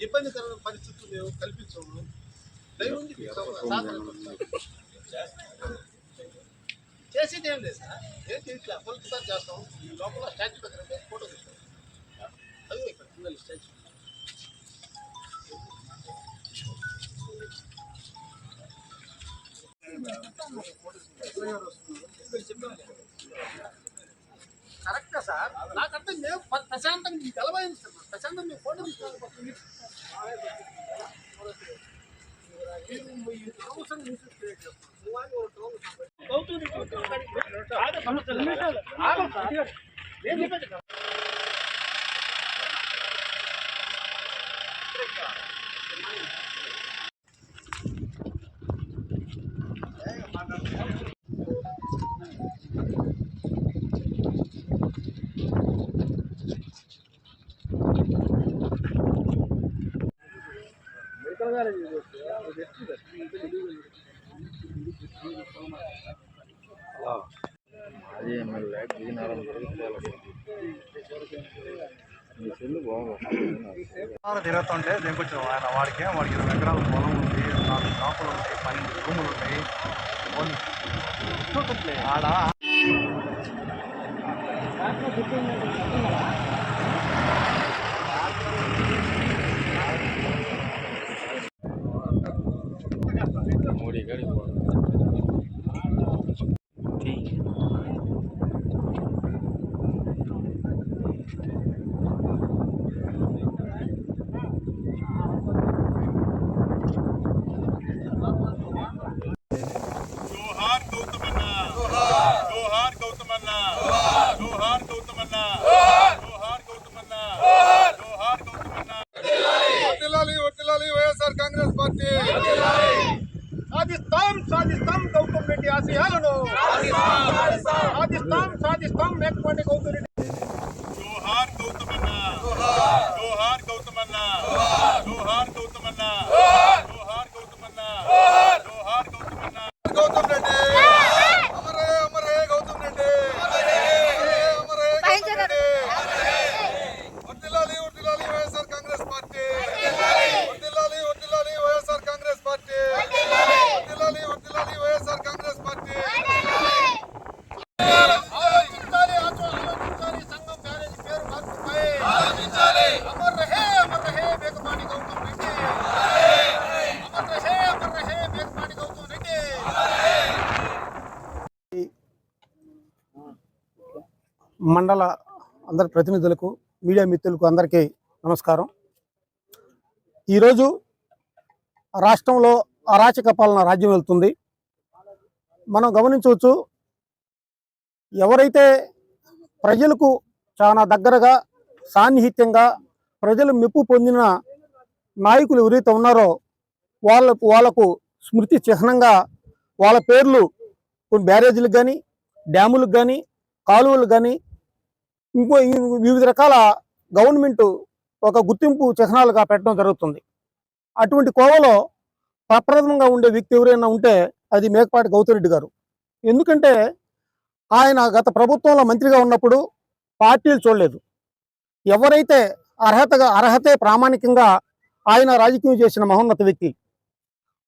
ఇబ్బందికరమైన పరిస్థితులు మేము కల్పించము. చేసేది ఏం లేదు సార్, ఏం చేయట్లేదు. పొలిటికల్ చేస్తాం లోపల స్టాచ్యూ దగ్గర ఫోటో తీస్తాం. అది ఇక్కడ పిల్లలు స్టాచ్యూ కరెక్టా సార్? నాకంటే మేము ప్రశాంతంగా మీకు ఎలవాయింది సార్, ప్రశాంతంగా మేము ఫోటో తీసుకోవాలి. తిరుగుతుంటే దింకొచ్చాం. వాడికి 20 ఎకరాల పొలం ఉంది, 4 షాపులు ఉంటాయి, 12 రూములు ఉంటాయి. ఆడ మోడీ గారి కాంగ్రెస్ పార్టీ సాధిస్తాం గౌతమ్ రెడ్డి ఆశయాలను సాధిస్తాం మేకపాటి గౌతమ్ రెడ్డి. జోహార్ గౌతమన్న, జోహార్ గౌతమన్న, జోహార్ గౌతమన్న, జోహార్ గౌతమన్న, జోహార్ గౌతమన్న. గౌతమ్ రెడ్డి అమరే అమరే గౌతమ్ రెడ్డి అమరే అమరే గౌతమ్ రెడ్డి. వర్ధిల్లాలి వర్ధిల్లాలి వైఎస్ఆర్ కాంగ్రెస్ పార్టీ, వర్ధిల్లాలి వర్ధిల్లాలి వైఎస్ఆర్ కాంగ్రెస్ పార్టీ, వర్ధిల్లాలి వర్ధిల్లాలి వైఎస్ఆర్ కాంగ్రెస్ పార్టీ. ఆలోచించాలి సంఘం బ్యారేజ్ పేరు మార్పుపై ఆలోచించాలి. అమర్ రహే మేకపాటి గౌతమ్ రెడ్డి, అమర్ రహే మేకపాటి గౌతమ్ రెడ్డి. మండల అందరి ప్రతినిధులకు, మీడియా మిత్రులకు అందరికీ నమస్కారం. ఈరోజు రాష్ట్రంలో అరాచక పాలన రాజ్యం వెళ్తుంది. మనం గమనించవచ్చు, ఎవరైతే ప్రజలకు చాలా దగ్గరగా సాన్నిహిత్యంగా ప్రజలు మెప్పు పొందిన నాయకులు ఎవరైతే ఉన్నారో వాళ్లకు స్మృతి చిహ్నంగా వాళ్ళ పేర్లు కొన్ని బ్యారేజీలకు కానీ, డ్యాములకు కానీ, కాలువలకు కానీ, ఇంకో వివిధ రకాల గవర్నమెంట్ ఒక గుర్తింపు చిహ్నాలుగా పెట్టడం జరుగుతుంది. అటువంటి కోవలో ప్రప్రథమంగా ఉండే వ్యక్తి ఎవరైనా ఉంటే అది మేకపాటి గౌతమ్ రెడ్డి గారు. ఎందుకంటే ఆయన గత ప్రభుత్వంలో మంత్రిగా ఉన్నప్పుడు పార్టీలు చూడలేదు. ఎవరైతే అర్హతే ప్రామాణికంగా ఆయన రాజకీయం చేసిన మహోన్నత వ్యక్తి.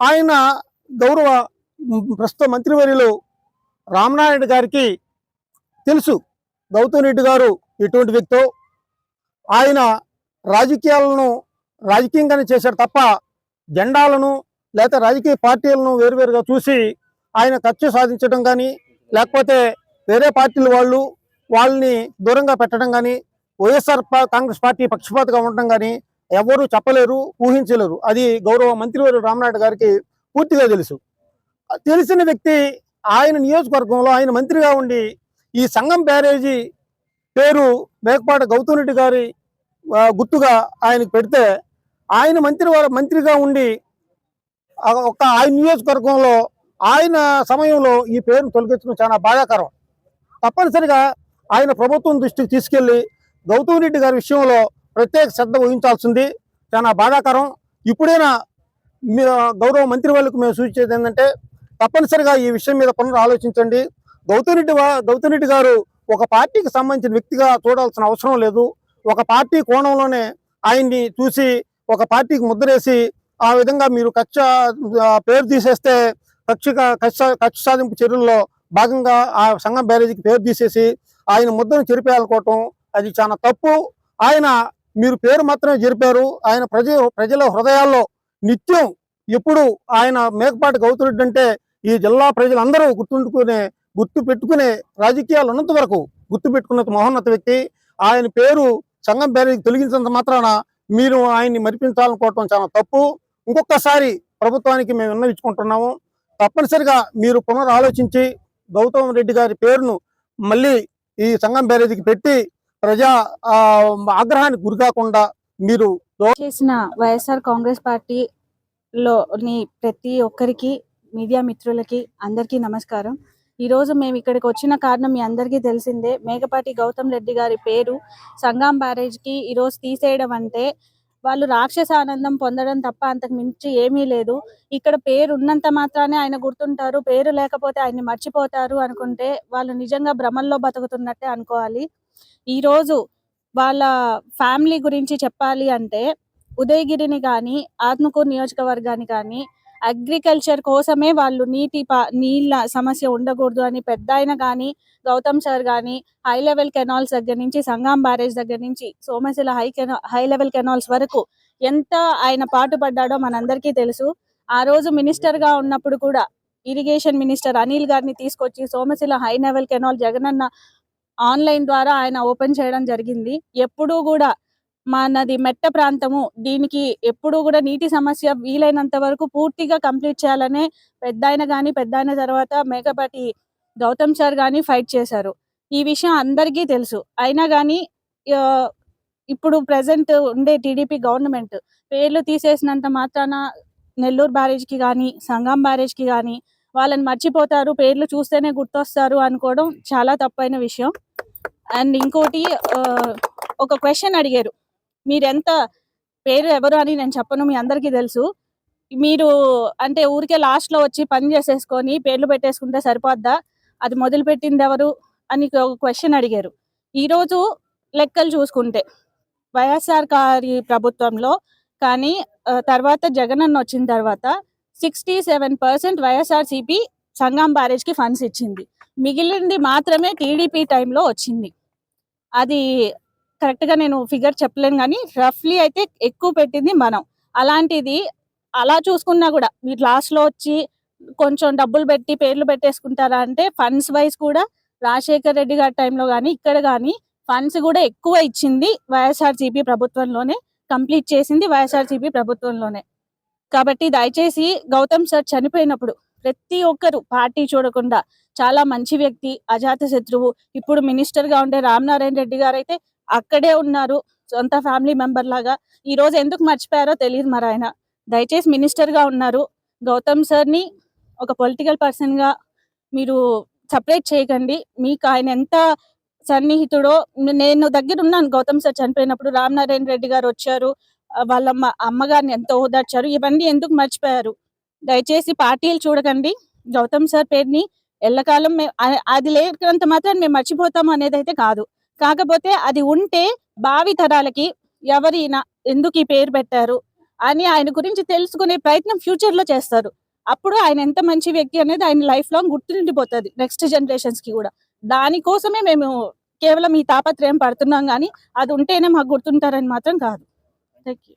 ఆయన గౌరవ ప్రస్తుత మంత్రివర్యులు రామనారాయణ గారికి తెలుసు గౌతమ్ రెడ్డి గారు ఎటువంటి వ్యక్తో, ఆయన రాజకీయాలను రాజకీయంగానే చేశాడు తప్ప జెండాలను లేకపోతే రాజకీయ పార్టీలను వేరువేరుగా చూసి ఆయన కక్ష సాధించడం కానీ లేకపోతే వేరే పార్టీల వాళ్ళని దూరంగా పెట్టడం కానీ కాంగ్రెస్ పార్టీ పక్షపాతగా ఉండడం కానీ ఎవరు చెప్పలేరు, ఊహించలేరు. అది గౌరవ మంత్రివర్యులు రామనాయుడు గారికి పూర్తిగా తెలుసు. తెలిసిన వ్యక్తి ఆయన నియోజకవర్గంలో ఆయన మంత్రిగా ఉండి ఈ సంగం బ్యారేజీ పేరు మేకపాటి గౌతమ్ రెడ్డి గారి గుర్తుగా ఆయనకు పెడితే ఆయన మంత్రిగా ఉండి ఆయన నియోజకవర్గంలో ఆయన సమయంలో ఈ పేరును తొలగించడం చాలా బాధాకరం. తప్పనిసరిగా ఆయన ప్రభుత్వం దృష్టికి తీసుకెళ్లి గౌతమ్ రెడ్డి గారి విషయంలో ప్రత్యేక శ్రద్ధ వహించాల్సింది. చాలా బాధాకరం. ఇప్పుడైనా గౌరవ మంత్రి వాళ్ళకు మేము సూచించేది ఏంటంటే తప్పనిసరిగా ఈ విషయం మీద ఆలోచించండి. గౌతమ్ రెడ్డి గారు ఒక పార్టీకి సంబంధించిన వ్యక్తిగా చూడాల్సిన అవసరం లేదు. ఒక పార్టీ కోణంలోనే ఆయన్ని చూసి ఒక పార్టీకి ముద్రేసి ఆ విధంగా మీరు పేరు తీసేస్తే కక్ష సాధింపు చర్యల్లో భాగంగా ఆ సంగం బ్యారేజీకి పేరు తీసేసి ఆయన ముద్దను చెరిపేయాలనుకోవటం అది చాలా తప్పు. మీరు పేరు మాత్రమే జరిపారు. ఆయన ప్రజల హృదయాల్లో నిత్యం ఎప్పుడు ఆయన మేకపాటి గౌతమ్ రెడ్డి అంటే ఈ జిల్లా ప్రజలందరూ గుర్తు పెట్టుకునే రాజకీయాలు ఉన్నంత వరకు గుర్తు పెట్టుకున్న మహోన్నత వ్యక్తి. ఆయన పేరు సంగం బ్యారేజీకి తొలగించినంత మాత్రాన మీరు ఆయన్ని మరిపించాలనుకోవటం చాలా తప్పు. ఇంకొకసారి ప్రభుత్వానికి మేము విన్నవించుకుంటున్నాము. తప్పనిసరిగా మీరు పునరాలోచించి గౌతమ్ రెడ్డి గారి పేరును మళ్ళీ ఈ సంగం బ్యారేజీకి పెట్టి ప్రజా ఆగ్రహానికి గురికాకుండా మీరు చేసిన వైఎస్ఆర్ కాంగ్రెస్ పార్టీలోని ప్రతి ఒక్కరికి, మీడియా మిత్రులకి అందరికీ నమస్కారం. ఈరోజు మేము ఇక్కడికి వచ్చిన కారణం మీ అందరికీ తెలిసిందే. మేకపాటి గౌతమ్ రెడ్డి గారి పేరు సంగం బ్యారేజ్కి ఈరోజు తీసేయడం అంటే వాళ్ళు రాక్షస ఆనందం పొందడం తప్ప అంతకు మించి ఏమీ లేదు. ఇక్కడ పేరు ఉన్నంత మాత్రానే ఆయన గుర్తుంటారు, పేరు లేకపోతే ఆయన్ని మర్చిపోతారు అనుకుంటే వాళ్ళు నిజంగా భ్రమల్లో బతుకుతున్నట్టే అనుకోవాలి. ఈరోజు వాళ్ళ ఫ్యామిలీ గురించి చెప్పాలి అంటే ఉదయగిరిని కానీ ఆత్మకూరు నియోజకవర్గాన్ని కానీ అగ్రికల్చర్ కోసమే వాళ్ళు నీళ్ళ సమస్య ఉండకూడదు అని పెద్ద ఆయన కానీ గౌతమ్ సార్ కానీ హై లెవెల్ కెనాల్స్ దగ్గర నుంచి సంగం బ్యారేజ్ దగ్గర నుంచి సోమశిల హై లెవెల్ కెనాల్స్ వరకు ఎంత ఆయన పాటుపడ్డాడో మనందరికీ తెలుసు. ఆ రోజు మినిస్టర్ గా ఉన్నప్పుడు కూడా ఇరిగేషన్ మినిస్టర్ అనిల్ గారిని తీసుకొచ్చి Somasila high level canal Jagananna online ద్వారా ఆయన ఓపెన్ చేయడం జరిగింది. ఎప్పుడూ కూడా మనది మెట్ట ప్రాంతము, దీనికి ఎప్పుడూ కూడా నీటి సమస్య వీలైనంత వరకు పూర్తిగా కంప్లీట్ చేయాలనే పెద్ద ఆయన తర్వాత మేకపాటి గౌతమ్ సార్ కానీ ఫైట్ చేశారు. ఈ విషయం అందరికీ తెలుసు. అయినా కానీ ఇప్పుడు ప్రెసెంట్ ఉండే టీడీపీ గవర్నమెంట్ పేర్లు తీసేసినంత మాత్రాన నెల్లూరు బ్యారేజ్కి కానీ సంగం బ్యారేజ్కి కానీ వాళ్ళని మర్చిపోతారు, పేర్లు చూస్తేనే గుర్తొస్తారు అనుకోవడం చాలా తప్పైన విషయం. అండ్ ఇంకోటి, ఒక క్వశ్చన్ అడిగారు, మీరెంత పేరు ఎవరు అని. నేను చెప్పను, మీ అందరికీ తెలుసు. మీరు అంటే ఊరికే లాస్ట్లో వచ్చి పని చేసేసుకొని పేర్లు పెట్టేసుకుంటే సరిపోద్దా, అది మొదలు పెట్టింది ఎవరు అని ఒక క్వశ్చన్ అడిగారు. ఈరోజు లెక్కలు చూసుకుంటే వైఎస్ఆర్ గారి ప్రభుత్వంలో కానీ తర్వాత జగనన్న వచ్చిన తర్వాత 67% వైఎస్ఆర్సీపీ సంగం బ్యారేజ్కి ఫండ్స్ ఇచ్చింది. మిగిలింది మాత్రమే టీడీపీ టైంలో వచ్చింది. అది కరెక్ట్గా నేను ఫిగర్ చెప్పలేను కానీ రఫ్లీ అయితే ఎక్కువ పెట్టింది మనం. అలాంటిది అలా చూసుకున్నా కూడా మీరు లాస్ట్లో వచ్చి కొంచెం డబ్బులు పెట్టి పేర్లు పెట్టేసుకుంటారా అంటే ఫండ్స్ వైజ్ కూడా రాజశేఖర్ రెడ్డి గారి టైంలో కానీ ఇక్కడ కానీ ఫండ్స్ కూడా ఎక్కువ ఇచ్చింది వైఎస్ఆర్సీపీ ప్రభుత్వంలోనే, కంప్లీట్ చేసింది వైఎస్ఆర్సీపీ ప్రభుత్వంలోనే. కాబట్టి దయచేసి గౌతమ్ సార్ చనిపోయినప్పుడు ప్రతి ఒక్కరు పార్టీ చూడకుండా, చాలా మంచి వ్యక్తి, అజాత శత్రువు, ఇప్పుడు మినిస్టర్ గా ఉండే రామనారాయణ రెడ్డి గారు అయితే అక్కడే ఉన్నారు సొంత ఫ్యామిలీ మెంబర్ లాగా. ఈ రోజు ఎందుకు మర్చిపోయారో తెలియదు మరి ఆయన. దయచేసి మినిస్టర్ గా ఉన్నారు, గౌతమ్ సార్ ని ఒక పొలిటికల్ పర్సన్ గా మీరు సపరేట్ చేయకండి. మీకు ఆయన ఎంత సన్నిహితుడో, నేను దగ్గర ఉన్నాను గౌతమ్ సార్ చనిపోయినప్పుడు. రామనారాయణ రెడ్డి గారు వచ్చారు, వాళ్ళ అమ్మగారిని ఎంతో ఓదార్చారు. ఇవన్నీ ఎందుకు మర్చిపోయారు? దయచేసి పార్టీలు చూడకండి. గౌతమ్ సార్ పేరుని ఎల్లకాలం అది లేనంత మాత్రం మేము మర్చిపోతాము అనేది అయితే కాదు. కాకపోతే అది ఉంటే భావి తరాలకి ఎవరైనా ఎందుకు ఈ పేరు పెట్టారు అని ఆయన గురించి తెలుసుకునే ప్రయత్నం ఫ్యూచర్ లో చేస్తారు. అప్పుడు ఆయన ఎంత మంచి వ్యక్తి అనేది ఆయన లైఫ్ లాంగ్ గుర్తుండిపోతుంది నెక్స్ట్ జనరేషన్స్ కి కూడా. దానికోసమే మేము కేవలం ఈ తాపత్రయం పడుతున్నాం కానీ అది ఉంటేనే మాకు గుర్తుంటారని మాత్రం కాదు. Thank you.